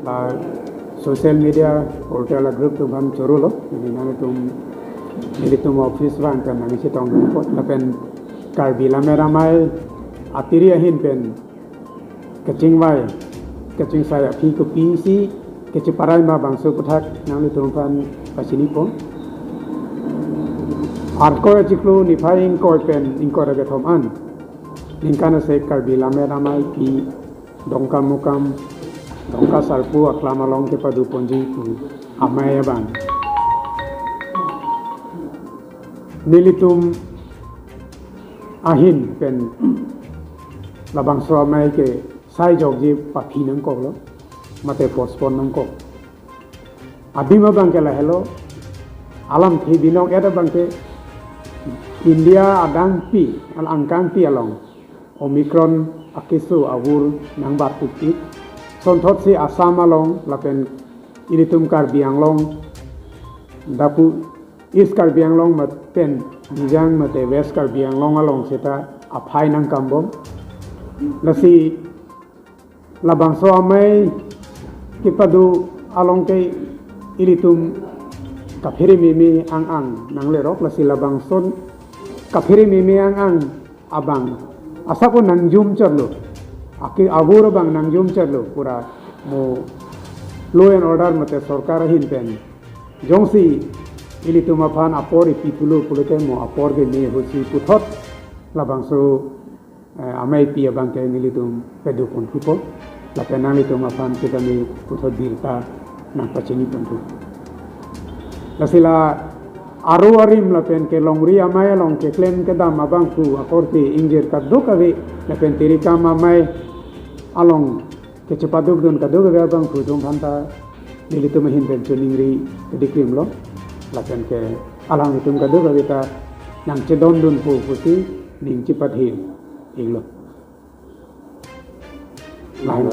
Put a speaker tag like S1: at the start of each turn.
S1: la social media portal la group tu ban choro lo ni na tum office ban kan na si tong ko la pen karbi la mera mai atiri ahin pen kaching wai kaching saya phi ko pi si kechi parai ma bangso kuthak nang tum ban pasini ko arko chiklu ni phaing ko pen ingko ra thom an ningkana se karbi la mera mai pi dongkam mukam dongka sarpu aklama long ke padu ponji ku amaya ban nilitum ahin pen labang so mai ke sai jog ji pathi nang ko lo mate postpone nang ko adima bang ke la hello alam thi binong eta bang ke India adang pi al angkang pi along omicron akisu awur nang bat putih son thot si asam along lapen ilitum karbi anglong dapu east karbi anglong mat pen bijang mate west karbi anglong along seta aphai nang kambom lasi labang so amai kipadu along ke ilitum kaphiri mimi ang nang lerok lasi labang son kaphiri mimi ang abang asako nang jum charlo aki abur bang nang jum charlo pura mo law and order mate sarkar hin pen jongsi ili tuma phan apori pitulu pulute mo apor ge ne hosi puthot labang so amai pi bang ke nilitum pedu kon pupo la penali tuma phan ke dami puthot dirta nang pachini pontu lasila aru arim la pen ke longri amai long ke claim ke dam abang pu aporti injir ka dukawe la pen tirika mamai along ke cepaduk don kaduk ga bang pu dum phanta nilitu mahin pen chuningri dikrim lo la pen ke alang itum kaduk ga ta nang chedon dun pu puti ning cipathi iglo lain